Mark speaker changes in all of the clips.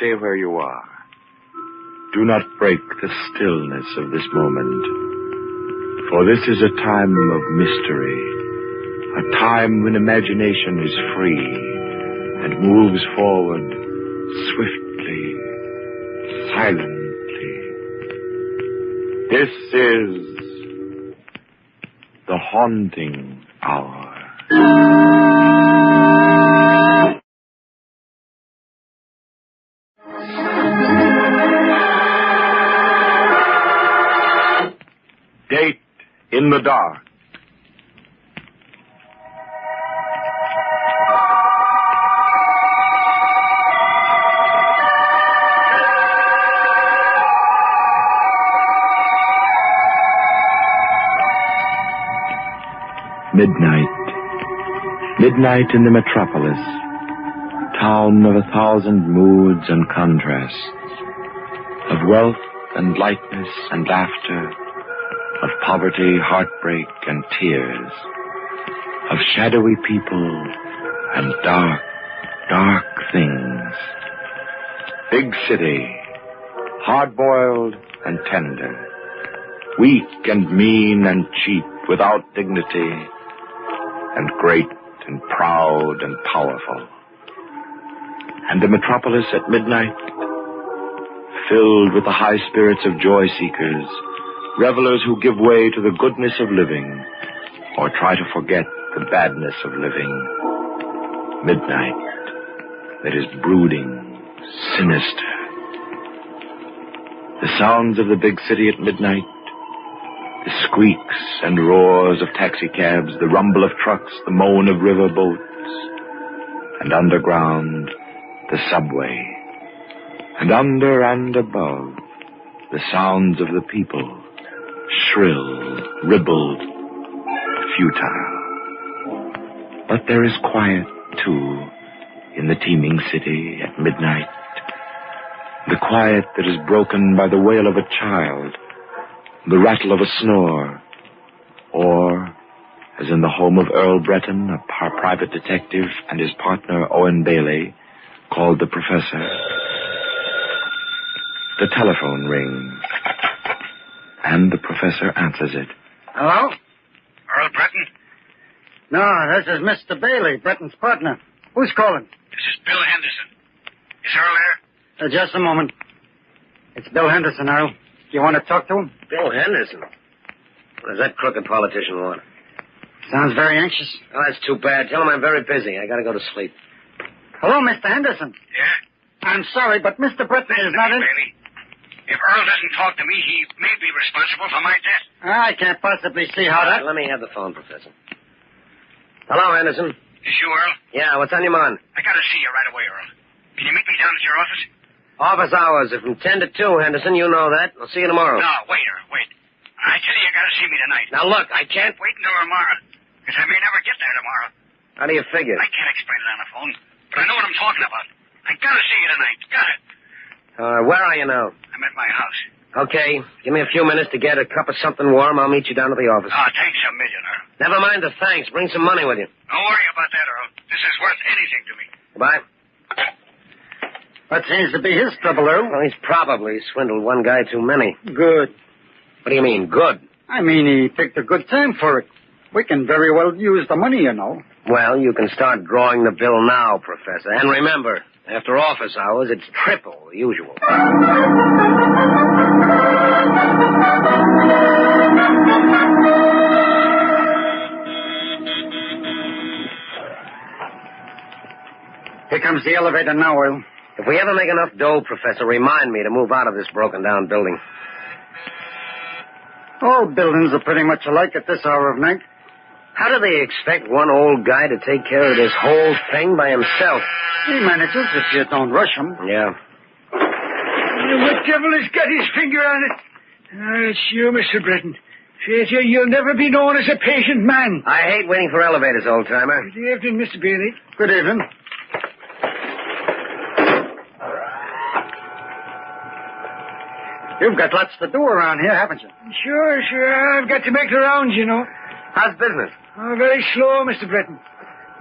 Speaker 1: stay where you are. Do not break the stillness of this moment, for this is a time of mystery, a time when imagination is free and moves forward swiftly, silently. This is the haunting hour. Date in the dark. Midnight. Midnight in the metropolis. Town of 1,000 moods and contrasts. Of wealth and lightness and laughter. Of poverty, heartbreak, and tears. Of shadowy people and dark, dark things. Big city. Hard-boiled and tender. Weak and mean and cheap without dignity. And great and proud and powerful. And the metropolis at midnight, filled with the high spirits of joy seekers, revelers who give way to the goodness of living, or try to forget the badness of living. Midnight that is brooding, sinister. The sounds of the big city at midnight, the squeaks and roars of taxicabs, the rumble of trucks, the moan of river boats, and underground, the subway, and under and above, the sounds of the people, shrill, ribald, futile. But there is quiet, too, in the teeming city at midnight. The quiet that is broken by the wail of a child, the rattle of a snore, or, as in the home of Earl Breton, a private detective, and his partner, Owen Bailey, called the Professor, the telephone rings, and the Professor answers it.
Speaker 2: Hello?
Speaker 3: Earl Breton?
Speaker 2: No, this is Mr. Bailey, Breton's partner. Who's calling?
Speaker 3: This is Bill Henderson. Is Earl there?
Speaker 2: Just a moment. It's Bill Henderson, Earl. Do you want to talk to him?
Speaker 4: Bill Henderson? What does that crooked politician want?
Speaker 2: Sounds very anxious.
Speaker 4: Oh, that's too bad. Tell him I'm very busy. I gotta go to sleep.
Speaker 2: Hello, Mr. Henderson.
Speaker 3: Yeah?
Speaker 2: I'm sorry, but Mr. Breton is not in...
Speaker 3: Bailey. If Earl doesn't talk to me, he may be responsible for my death.
Speaker 2: I can't possibly see how that...
Speaker 4: Let me have the phone, Professor. Hello, Henderson.
Speaker 3: Is you, Earl?
Speaker 4: Yeah, what's on your mind?
Speaker 3: I gotta see you right away, Earl. Can you meet me down at your office?
Speaker 4: Office hours are from 10 to 2, Henderson. You know that. I'll see you tomorrow.
Speaker 3: No, wait, Earl, wait. I tell you gotta see me tonight.
Speaker 4: Now, look, I can't...
Speaker 3: Wait until tomorrow, because I may never get there tomorrow.
Speaker 4: How do you figure?
Speaker 3: I can't explain it on the phone, but I know what I'm talking about. I gotta see you tonight. Got it.
Speaker 4: Where are you now?
Speaker 3: I'm at my house.
Speaker 4: Okay, give me a few minutes to get a cup of something warm. I'll meet you down at the office.
Speaker 3: Oh, thanks a million, Earl.
Speaker 4: Never mind the thanks. Bring some money with you.
Speaker 3: Don't worry about that, Earl. This is worth anything to me.
Speaker 4: Goodbye.
Speaker 2: That seems to be his trouble, Earl.
Speaker 4: Well, he's probably swindled one guy too many.
Speaker 2: Good.
Speaker 4: What do you mean, good?
Speaker 2: I mean, he picked a good time for it. We can very well use the money, you know.
Speaker 4: Well, you can start drawing the bill now, Professor. And remember, after office hours, it's triple the usual. Here comes the elevator now, Earl. If we ever make enough dough, Professor, remind me to move out of this broken-down building.
Speaker 2: All buildings are pretty much alike at this hour of night.
Speaker 4: How do they expect one old guy to take care of this whole thing by himself?
Speaker 2: He manages if you don't rush him.
Speaker 4: Yeah.
Speaker 5: What devil has got his finger on it? It's you, Mr. Breton. Faith, you'll never be known as a patient man.
Speaker 4: I hate waiting for elevators, old-timer.
Speaker 5: Good evening, Mr. Bailey.
Speaker 2: Good evening. You've got lots to do around here, haven't you?
Speaker 5: Sure. I've got to make the rounds, you know.
Speaker 4: How's business?
Speaker 5: Oh, very slow, Mr. Breton.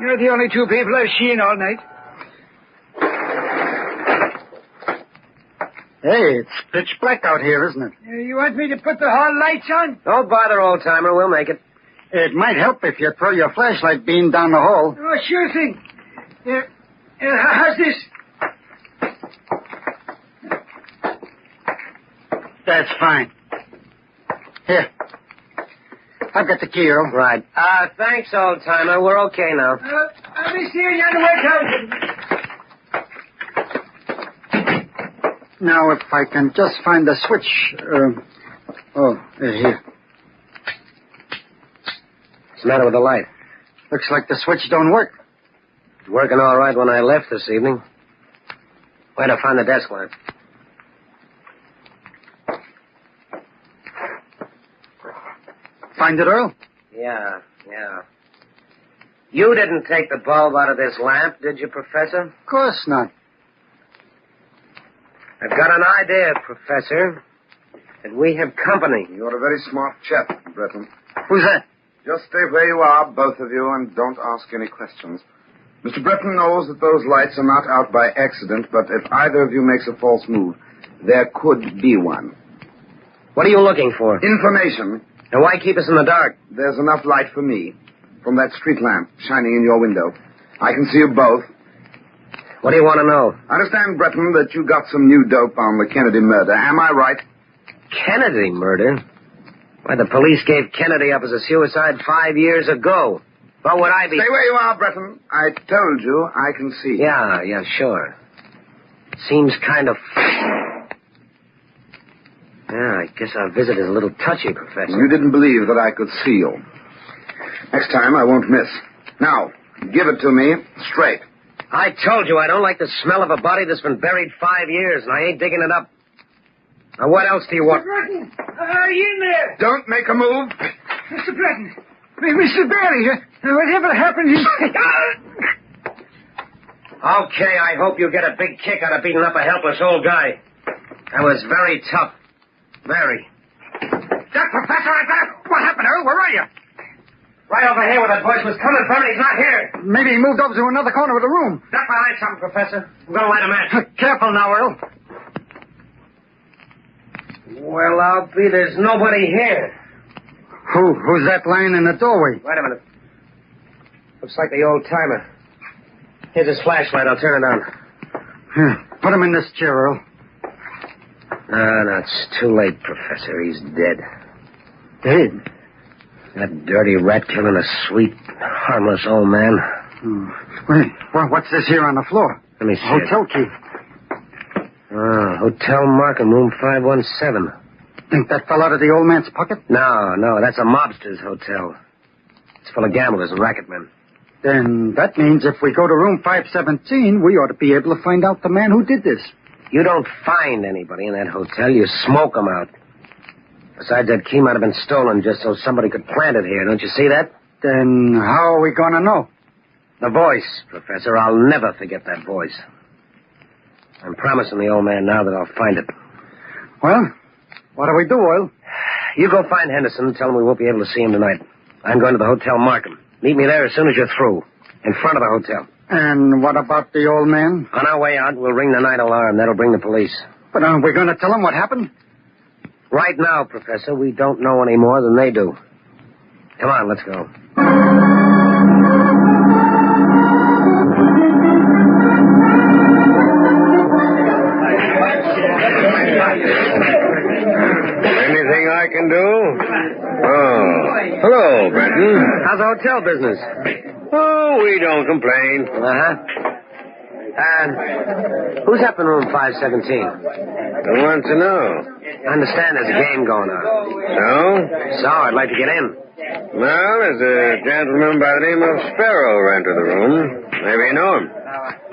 Speaker 5: You're the only two people I've seen all night.
Speaker 2: Hey, it's pitch black out here, isn't it?
Speaker 5: You want me to put the hall lights on?
Speaker 4: Don't bother, old-timer. We'll make it.
Speaker 2: It might help if you throw your flashlight beam down the hall.
Speaker 5: Oh, sure thing. How's this?
Speaker 2: That's fine. Here. I've got the key, Earl.
Speaker 4: Right. Thanks, old-timer. We're okay now.
Speaker 5: I'll be seeing you on the way out.
Speaker 2: Now, if I can just find the switch. Here.
Speaker 4: What's the matter with the light?
Speaker 2: Looks like the switch don't work.
Speaker 4: It's working all right when I left this evening. Where'd I find the desk lamp?
Speaker 2: Find it, Earl?
Speaker 4: Yeah. You didn't take the bulb out of this lamp, did you, Professor?
Speaker 2: Of course not.
Speaker 4: I've got an idea, Professor, that we have company.
Speaker 6: You're a very smart chap, Breton.
Speaker 2: Who's that?
Speaker 6: Just stay where you are, both of you, and don't ask any questions. Mr. Breton knows that those lights are not out by accident, but if either of you makes a false move, there could be one.
Speaker 4: What are you looking for?
Speaker 6: Information.
Speaker 4: And why keep us in the dark?
Speaker 6: There's enough light for me from that street lamp shining in your window. I can see you both.
Speaker 4: What do you want to know?
Speaker 6: I understand, Breton, that you got some new dope on the Kennedy murder. Am I right?
Speaker 4: Kennedy murder? Why, the police gave Kennedy up as a suicide 5 years ago. What would I be...
Speaker 6: Stay where you are, Breton. I told you I can see.
Speaker 4: Yeah, sure. Seems kind of... Yeah, I guess our visit is a little touchy, Professor.
Speaker 6: You didn't believe that I could see you. Next time, I won't miss. Now, give it to me straight.
Speaker 4: I told you I don't like the smell of a body that's been buried 5 years, and I ain't digging it up. Now, what else do you want?
Speaker 5: Mr. Breton, are you in there?
Speaker 6: Don't make a move.
Speaker 5: Mr. Breton. Mr. Barry, whatever happened is...
Speaker 4: Okay, I hope you get a big kick out of beating up a helpless old guy. That was very tough. Very.
Speaker 2: That Professor, what happened, Earl? Where are you?
Speaker 4: Right over here where that voice was coming from, and he's not here.
Speaker 2: Maybe he moved over to another corner of the room.
Speaker 4: Duck behind something, Professor. I'm going to light a match.
Speaker 2: Careful now, Earl.
Speaker 4: Well, I'll be there's nobody here.
Speaker 2: Who's that lying in the doorway?
Speaker 4: Wait a minute. Looks like the old-timer. Here's his flashlight. I'll turn it on.
Speaker 2: Here, put him in this chair, Earl.
Speaker 4: No, it's too late, Professor. He's dead.
Speaker 2: Dead?
Speaker 4: That dirty rat killing a sweet, harmless old man.
Speaker 2: Wait, what's this here on the floor?
Speaker 4: Let me see.
Speaker 2: Hotel key.
Speaker 4: Hotel Markham, room 517.
Speaker 2: Think that fell out of the old man's pocket?
Speaker 4: No, that's a mobster's hotel. It's full of gamblers and racketmen.
Speaker 2: Then that means if we go to room 517, we ought to be able to find out the man who did this.
Speaker 4: You don't find anybody in that hotel. You smoke them out. Besides, that key might have been stolen just so somebody could plant it here. Don't you see that?
Speaker 2: Then how are we going to know?
Speaker 4: The voice, Professor. I'll never forget that voice. I'm promising the old man now that I'll find it.
Speaker 2: Well, what do we do, Oil?
Speaker 4: You go find Henderson and tell him we won't be able to see him tonight. I'm going to the Hotel Markham. Meet me there as soon as you're through. In front of the hotel.
Speaker 2: And what about the old man?
Speaker 4: On our way out, we'll ring the night alarm. That'll bring the police.
Speaker 2: But aren't we going to tell him what happened?
Speaker 4: Right now, Professor, we don't know any more than they do. Come on, let's go.
Speaker 7: Anything I can do? Oh. Hello, Breton.
Speaker 4: How's the hotel business?
Speaker 7: Oh, we don't complain.
Speaker 4: Who's up in room 517?
Speaker 7: I want to know.
Speaker 4: I understand there's a game going on.
Speaker 7: So?
Speaker 4: So, I'd like to get in.
Speaker 7: Well, there's a gentleman by the name of Sparrow rented the room. Maybe you know him.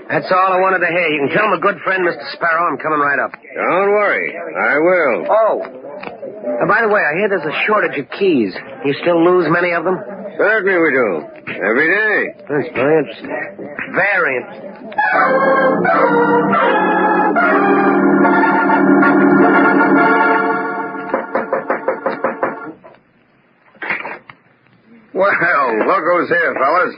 Speaker 4: That's all I wanted to hear. You can tell my good friend, Mr. Sparrow, I'm coming right up.
Speaker 7: Don't worry. I will.
Speaker 4: Oh. By the way, I hear there's a shortage of keys. You still lose many of them?
Speaker 7: Certainly we do. Every day.
Speaker 4: That's very interesting. Very interesting.
Speaker 6: Well, look who's here, fellas.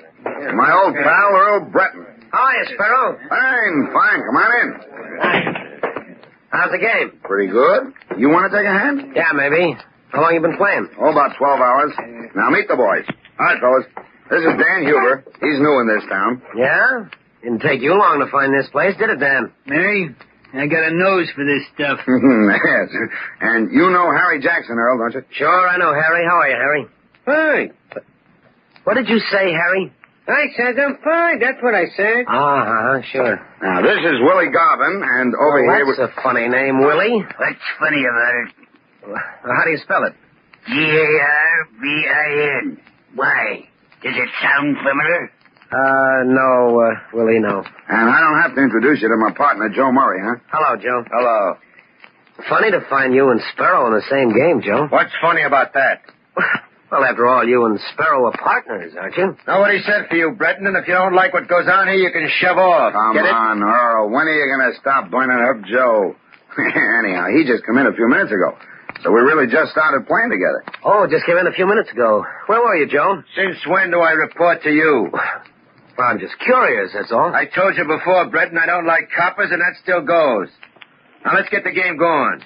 Speaker 6: My old pal, Earl Breton.
Speaker 4: Hiya, Sparrow.
Speaker 6: Fine. Come on in.
Speaker 4: How's the game?
Speaker 6: Pretty good. You want to take a hand?
Speaker 4: Yeah, maybe. How long you been playing?
Speaker 6: Oh, about 12 hours. Now, meet the boys. All right, fellas. This is Dan Huber. He's new in this town.
Speaker 4: Yeah? Didn't take you long to find this place, did it, Dan?
Speaker 5: Mary, I got a nose for this stuff.
Speaker 6: Yes. And you know Harry Jackson, Earl, don't you?
Speaker 4: Sure, I know Harry. How are you, Harry?
Speaker 7: Fine.
Speaker 4: What did you say, Harry?
Speaker 7: I said I'm fine. That's what I said.
Speaker 4: Sure.
Speaker 6: Now, this is Willie Garvin, and over here...
Speaker 4: That's a funny name, Willie.
Speaker 3: What's funny about it?
Speaker 4: How do you spell it?
Speaker 3: Garvin. Why? Does it sound familiar?
Speaker 4: No, Willie, no.
Speaker 6: And I don't have to introduce you to my partner, Joe Murray, huh?
Speaker 4: Hello, Joe.
Speaker 7: Hello.
Speaker 4: Funny to find you and Sparrow in the same game, Joe.
Speaker 7: What's funny about that?
Speaker 4: Well, after all, you and Sparrow are partners, aren't you?
Speaker 7: Nobody said for you, Breton, and if you don't like what goes on here, you can shove off.
Speaker 6: Come
Speaker 7: Get it?
Speaker 6: on, Earl. When are you going to stop burning up Joe? Anyhow, he just come in a few minutes ago. So we really just started playing together.
Speaker 4: Oh, just came in a few minutes ago. Where were you, Joe?
Speaker 7: Since when do I report to you?
Speaker 4: Well, I'm just curious, that's all.
Speaker 7: I told you before, Breton, I don't like coppers, and that still goes. Now, let's get the game going.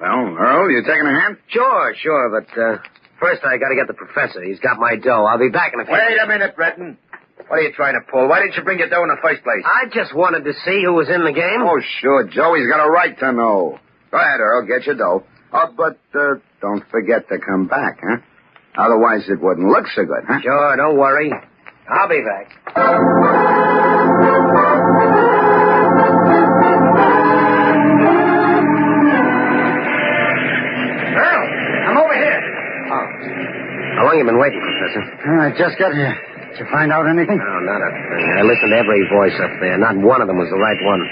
Speaker 6: Well, Earl, you taking a hand?
Speaker 4: Sure, but first I gotta get the professor. He's got my dough. I'll be back in a few
Speaker 7: Wait a minute, Breton. What are you trying to pull? Why didn't you bring your dough in the first place?
Speaker 4: I just wanted to see who was in the game.
Speaker 6: Oh, sure, Joey's got a right to know. Go ahead, Earl, get your dough. Oh, but don't forget to come back, huh? Otherwise it wouldn't look so good, huh?
Speaker 4: Sure, don't worry. I'll be back.
Speaker 2: Earl, I'm over here.
Speaker 4: Oh. How long you been waiting, Professor?
Speaker 2: I just got here. Did you find out anything?
Speaker 4: No, not a thing. I listened to every voice up there. Not one of them was the right one.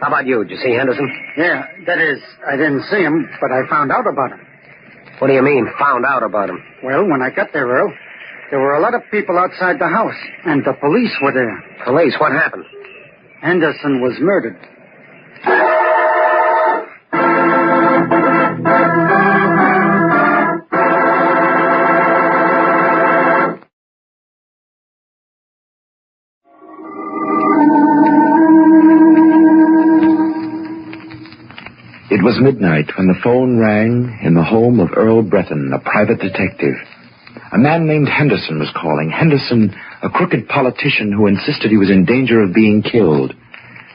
Speaker 4: How about you? Did you see Henderson?
Speaker 2: Yeah, that is, I didn't see him, but I found out about him.
Speaker 4: What do you mean, found out about him?
Speaker 2: Well, when I got there, Earl, there were a lot of people outside the house, and the police were there.
Speaker 4: Police? What happened?
Speaker 2: Henderson was murdered.
Speaker 1: It was midnight when the phone rang in the home of Earl Breton, a private detective. A man named Henderson was calling. Henderson, a crooked politician who insisted he was in danger of being killed,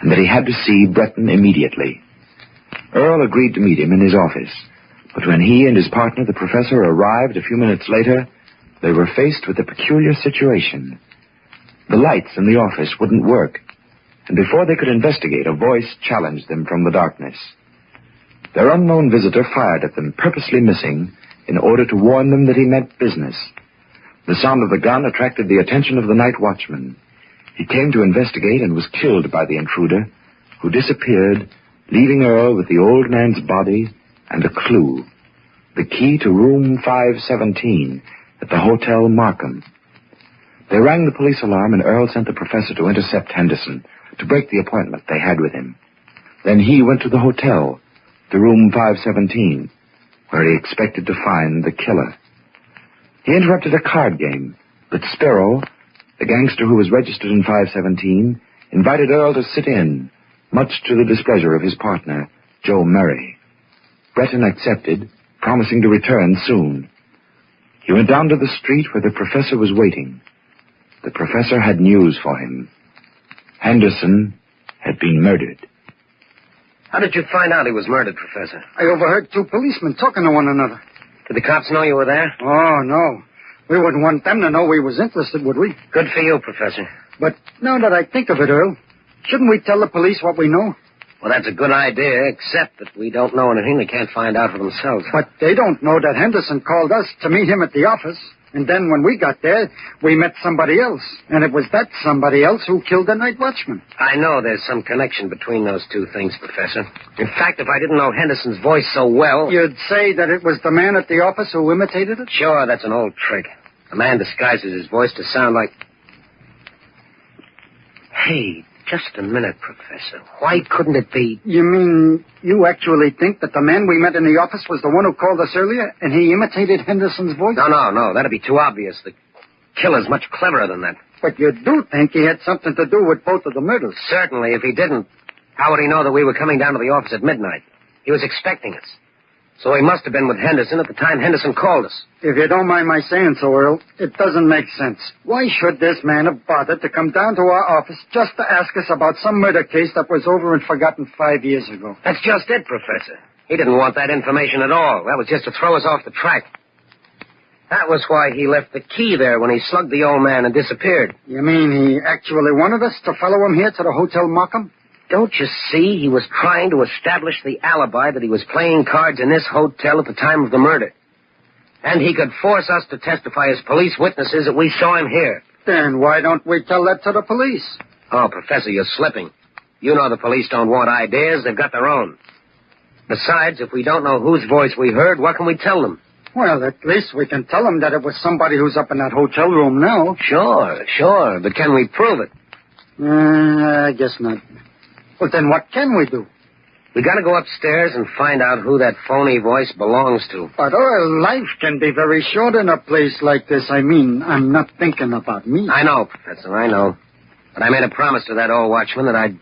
Speaker 1: and that he had to see Breton immediately. Earl agreed to meet him in his office, but when he and his partner, the professor, arrived a few minutes later, they were faced with a peculiar situation. The lights in the office wouldn't work, and before they could investigate, a voice challenged them from the darkness. Their unknown visitor fired at them, purposely missing, in order to warn them that he meant business. The sound of the gun attracted the attention of the night watchman. He came to investigate and was killed by the intruder, who disappeared, leaving Earl with the old man's body and a clue, the key to room 517 at the Hotel Markham. They rang the police alarm, and Earl sent the professor to intercept Henderson, to break the appointment they had with him. Then he went to the hotel, to room 517, where he expected to find the killer. He interrupted a card game, but Sparrow, the gangster who was registered in 517, invited Earl to sit in, much to the displeasure of his partner, Joe Murray. Breton accepted, promising to return soon. He went down to the street where the professor was waiting. The professor had news for him. Henderson had been murdered.
Speaker 4: How did you find out he was murdered, Professor?
Speaker 2: I overheard two policemen talking to one another.
Speaker 4: Did the cops know you were there?
Speaker 2: Oh, no. We wouldn't want them to know we was interested, would we?
Speaker 4: Good for you, Professor.
Speaker 2: But now that I think of it, Earl, shouldn't we tell the police what we know?
Speaker 4: Well, that's a good idea, except that we don't know anything they can't find out for themselves.
Speaker 2: But they don't know that Henderson called us to meet him at the office. And then when we got there, we met somebody else. And it was that somebody else who killed the night watchman.
Speaker 4: I know there's some connection between those two things, Professor. In fact, if I didn't know Henderson's voice so well...
Speaker 2: You'd say that it was the man at the office who imitated it?
Speaker 4: Sure, that's an old trick. A man disguises his voice to sound like... Hey, just a minute, Professor. Why couldn't it be...
Speaker 2: You mean you actually think that the man we met in the office was the one who called us earlier, and he imitated Henderson's voice?
Speaker 4: No. That'd be too obvious. The killer's much cleverer than that.
Speaker 2: But you do think he had something to do with both of the murders?
Speaker 4: Certainly, if he didn't... How would he know that we were coming down to the office at midnight? He was expecting us. So he must have been with Henderson at the time Henderson called us.
Speaker 2: If you don't mind my saying so, Earl, it doesn't make sense. Why should this man have bothered to come down to our office just to ask us about some murder case that was over and forgotten 5 years ago?
Speaker 4: That's just it, Professor. He didn't want that information at all. That was just to throw us off the track. That was why he left the key there when he slugged the old man and disappeared.
Speaker 2: You mean he actually wanted us to follow him here to the Hotel Markham?
Speaker 4: Don't you see? He was trying to establish the alibi that he was playing cards in this hotel at the time of the murder. And he could force us to testify as police witnesses that we saw him here.
Speaker 2: Then why don't we tell that to the police?
Speaker 4: Oh, Professor, you're slipping. You know the police don't want ideas. They've got their own. Besides, if we don't know whose voice we heard, what can we tell them?
Speaker 2: Well, at least we can tell them that it was somebody who's up in that hotel room now.
Speaker 4: Sure. But can we prove it?
Speaker 2: I guess not. Well, then what can we do?
Speaker 4: We gotta go upstairs and find out who that phony voice belongs to.
Speaker 2: But life can be very short in a place like this. I mean, I'm not thinking about me.
Speaker 4: I know, Professor, I know. But I made a promise to that old watchman that I'd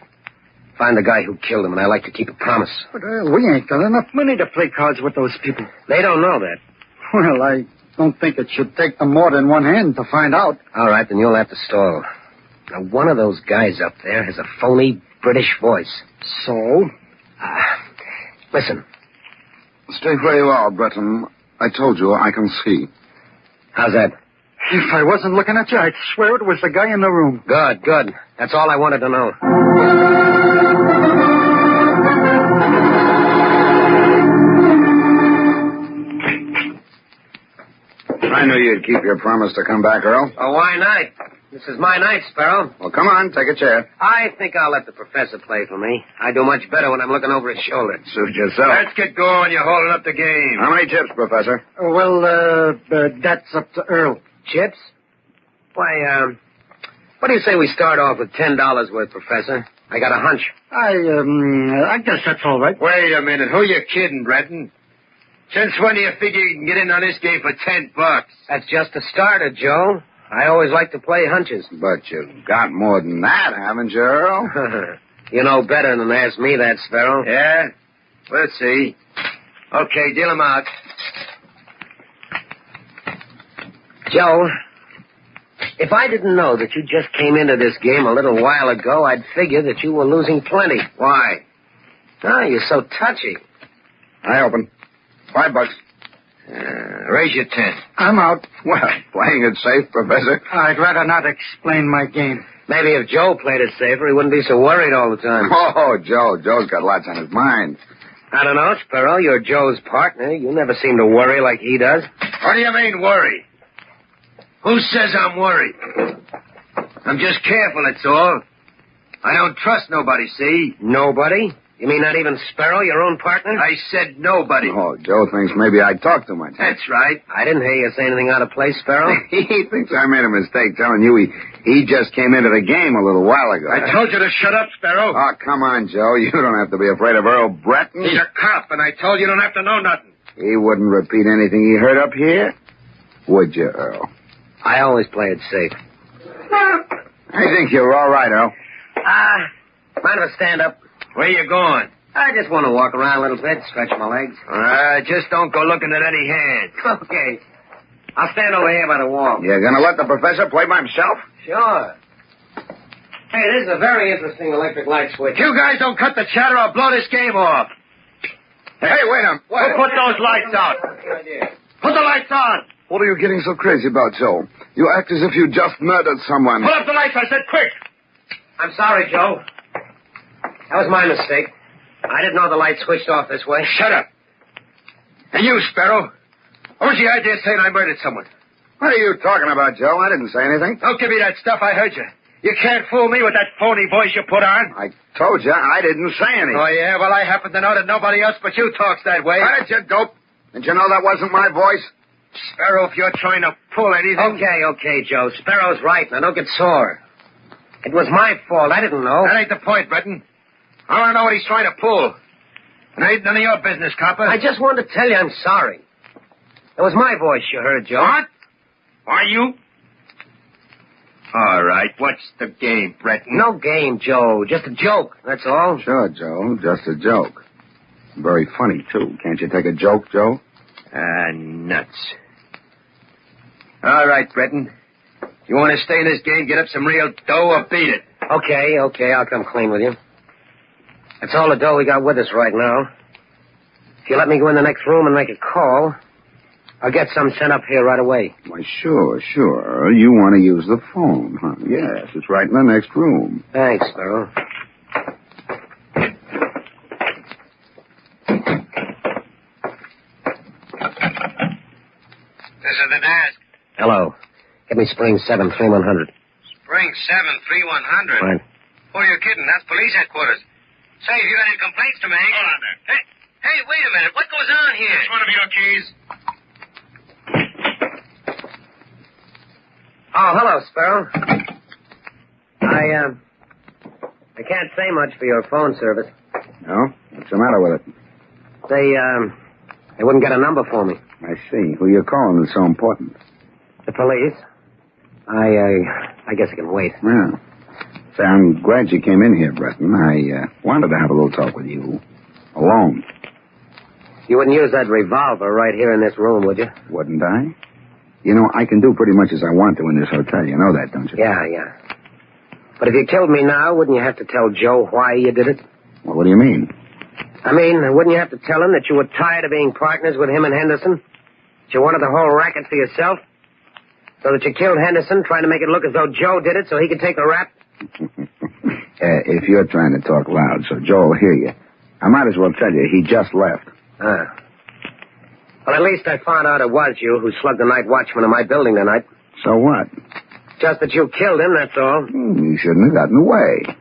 Speaker 4: find the guy who killed him, and I like to keep a promise.
Speaker 2: But we ain't got enough money to play cards with those people.
Speaker 4: They don't know that.
Speaker 2: Well, I don't think it should take them more than one hand to find out.
Speaker 4: All right, then you'll have to stall. Now, one of those guys up there has a phony British voice.
Speaker 2: So?
Speaker 4: Listen.
Speaker 6: Stay where you are, Breton. I told you I can see.
Speaker 4: How's that?
Speaker 2: If I wasn't looking at you, I'd swear it was the guy in the room.
Speaker 4: Good. That's all I wanted to know.
Speaker 6: I knew you'd keep your promise to come back, Earl.
Speaker 4: Oh, why not? This is my night, Sparrow.
Speaker 6: Well, come on, take a chair.
Speaker 4: I think I'll let the professor play for me. I do much better when I'm looking over his shoulder.
Speaker 6: Suit yourself.
Speaker 7: Let's get going. You're holding up the game.
Speaker 6: How many chips, Professor?
Speaker 2: That's up to Earl.
Speaker 4: Chips? Why, what do you say we start off with $10 worth, Professor? I got a hunch.
Speaker 2: I guess that's all right.
Speaker 7: Wait a minute. Who you kidding, Breton? Since when do you figure you can get in on this game for $10?
Speaker 4: That's just a starter, Joe. I always like to play hunches.
Speaker 6: But you've got more than that, haven't you, Earl?
Speaker 4: You know better than to ask me that, Sparrow.
Speaker 7: Yeah? Let's see. Okay, deal 'em out.
Speaker 4: Joe, if I didn't know that you just came into this game a little while ago, I'd figure that you were losing plenty.
Speaker 7: Why?
Speaker 4: Oh, you're so touchy.
Speaker 6: I open. $5.
Speaker 7: Raise your 10.
Speaker 2: I'm out.
Speaker 6: Well, playing it safe, Professor.
Speaker 2: I'd rather not explain my game.
Speaker 4: Maybe if Joe played it safer, he wouldn't be so worried all the time.
Speaker 6: Oh, Joe. Joe's got lots on his mind.
Speaker 4: I don't know, Sparrow. You're Joe's partner. You never seem to worry like he does.
Speaker 7: What do you mean, worry? Who says I'm worried? I'm just careful, that's all. I don't trust nobody, see?
Speaker 4: Nobody? You mean not even Sparrow, your own partner?
Speaker 7: I said nobody.
Speaker 6: Oh, Joe thinks maybe I talk too much.
Speaker 7: That's right.
Speaker 4: I didn't hear you say anything out of place, Sparrow.
Speaker 6: He thinks I made a mistake telling you he just came into the game a little while ago.
Speaker 7: I told you to shut up, Sparrow.
Speaker 6: Oh, come on, Joe. You don't have to be afraid of Earl Breton.
Speaker 7: He's a cop, and I told you don't have to know nothing.
Speaker 6: He wouldn't repeat anything he heard up here, would you, Earl?
Speaker 4: I always play it safe.
Speaker 6: I think you're all right, Earl.
Speaker 4: Mind if I stand up?
Speaker 7: Where you going?
Speaker 4: I just want to walk around a little bit, stretch my legs.
Speaker 7: Just don't go looking at any hands.
Speaker 4: Okay. I'll stand over here by the wall.
Speaker 6: You're going to let the professor play by himself?
Speaker 4: Sure. Hey, this is a very interesting electric light switch.
Speaker 7: You guys don't cut the chatter, I'll blow this game off.
Speaker 6: Hey, wait a minute.
Speaker 7: Who put those lights out? Put the lights on.
Speaker 6: What are you getting so crazy about, Joe? You act as if you just murdered someone.
Speaker 7: Put up the lights, I said, quick.
Speaker 4: I'm sorry, Joe. That was my mistake. I didn't know the light switched off this way.
Speaker 7: Shut up. And you, Sparrow. What was the idea of saying I murdered someone?
Speaker 6: What are you talking about, Joe? I didn't say anything.
Speaker 7: Don't give me that stuff. I heard you. You can't fool me with that phony voice you put on.
Speaker 6: I told you I didn't say anything.
Speaker 7: Oh, yeah? Well, I happen to know that nobody else but you talks that way.
Speaker 6: Cut it, you dope. Didn't you know that wasn't my voice?
Speaker 7: Sparrow, if you're trying to pull anything...
Speaker 4: Okay, Joe. Sparrow's right. Now, don't get sore. It was my fault. I didn't know.
Speaker 7: That ain't the point, Breton. I want to know what he's trying to pull. And it ain't none of your business, copper.
Speaker 4: I just wanted to tell you I'm sorry. It was my voice you heard, Joe.
Speaker 7: What? Why, you... All right, what's the game, Breton?
Speaker 4: No game, Joe. Just a joke, that's all.
Speaker 6: Sure, Joe. Just a joke. Very funny, too. Can't you take a joke, Joe?
Speaker 7: Nuts. All right, Breton. You want to stay in this game, get up some real dough, or beat it?
Speaker 4: Okay, I'll come clean with you. That's all the dough we got with us right now. If you let me go in the next room and make a call, I'll get some sent up here right away.
Speaker 6: Why, sure. You want to use the phone, huh? Yes, it's right in the next room.
Speaker 4: Thanks, Sparrow.
Speaker 3: This is the desk.
Speaker 4: Hello. Get me Spring 73100.
Speaker 3: Spring 73100.
Speaker 4: Right.
Speaker 3: Oh, you're kidding. That's police headquarters. Say, have you got any complaints to make? Hold on there. Hey, wait a minute. What goes on here? It's one of your keys.
Speaker 4: Oh, hello, Sparrow. I can't say much for your phone service.
Speaker 6: No? What's the matter with it?
Speaker 4: They wouldn't get a number for me.
Speaker 6: I see. Who you calling is so important.
Speaker 4: The police. I guess I can wait.
Speaker 6: Yeah. Say, I'm glad you came in here, Breton. I wanted to have a little talk with you. Alone.
Speaker 4: You wouldn't use that revolver right here in this room, would you?
Speaker 6: Wouldn't I? You know, I can do pretty much as I want to in this hotel. You know that, don't you?
Speaker 4: Yeah. But if you killed me now, wouldn't you have to tell Joe why you did it?
Speaker 6: Well, what do you mean?
Speaker 4: I mean, wouldn't you have to tell him that you were tired of being partners with him and Henderson? That you wanted the whole racket for yourself? So that you killed Henderson, trying to make it look as though Joe did it so he could take the rap?
Speaker 6: If you're trying to talk loud so Joe will hear you, I might as well tell you he just left.
Speaker 4: Well, at least I found out it was you who slugged the night watchman in my building tonight.
Speaker 6: So what?
Speaker 4: Just that you killed him, that's all.
Speaker 6: You shouldn't have gotten away.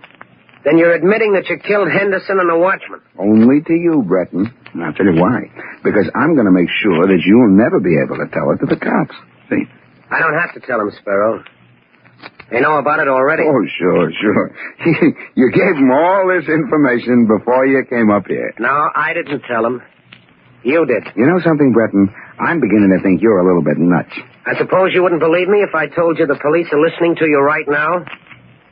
Speaker 4: Then you're admitting that you killed Henderson and the watchman.
Speaker 6: Only to you, Breton. And I'll tell you why. Because I'm going to make sure that you'll never be able to tell it to the cops. See?
Speaker 4: I don't have to tell him, Sparrow. They know about it already.
Speaker 6: Oh, sure. You gave them all this information before you came up here.
Speaker 4: No, I didn't tell him. You did.
Speaker 6: You know something, Breton? I'm beginning to think you're a little bit nuts.
Speaker 4: I suppose you wouldn't believe me if I told you the police are listening to you right now?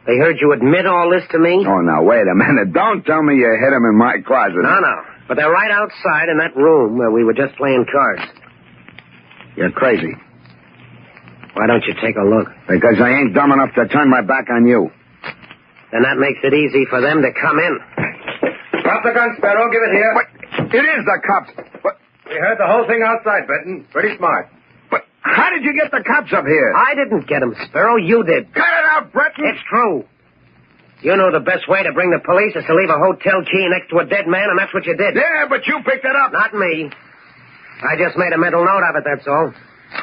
Speaker 4: They heard you admit all this to me?
Speaker 6: Oh, now, wait a minute. Don't tell me you hid them in my closet.
Speaker 4: No. But they're right outside in that room where we were just playing cards.
Speaker 6: You're crazy.
Speaker 4: Why don't you take a look?
Speaker 6: Because I ain't dumb enough to turn my back on you.
Speaker 4: Then that makes it easy for them to come in.
Speaker 7: Drop the gun, Sparrow. Give it here.
Speaker 6: What? It is the cops. What?
Speaker 7: We heard the whole thing outside, Breton. Pretty smart.
Speaker 6: But how did you get the cops up here?
Speaker 4: I didn't get them, Sparrow. You did.
Speaker 6: Cut it out, Breton.
Speaker 4: It's true. You know the best way to bring the police is to leave a hotel key next to a dead man, and that's what you did.
Speaker 6: Yeah, but you picked it up.
Speaker 4: Not me. I just made a mental note of it, that's all.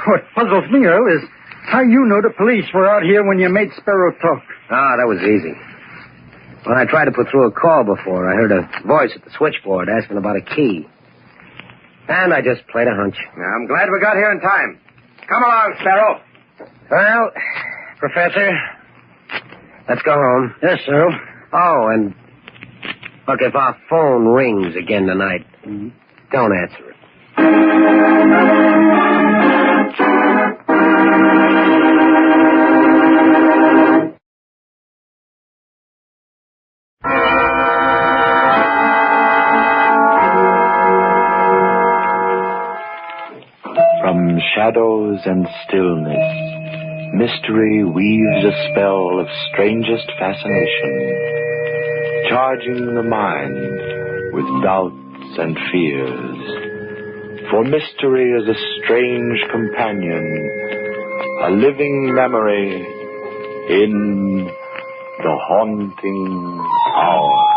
Speaker 2: What puzzles me, Earl, is how you know the police were out here when you made Sparrow talk.
Speaker 4: Ah, that was easy. When I tried to put through a call before, I heard a voice at the switchboard asking about a key. And I just played a hunch.
Speaker 7: I'm glad we got here in time. Come along, Sparrow.
Speaker 4: Well, Professor, let's go home.
Speaker 2: Yes, Earl.
Speaker 4: Oh, and look, if our phone rings again tonight, don't answer it.
Speaker 1: From shadows and stillness, mystery weaves a spell of strangest fascination, charging the mind with doubts and fears. For mystery is a strange companion, a living memory in the haunting hour.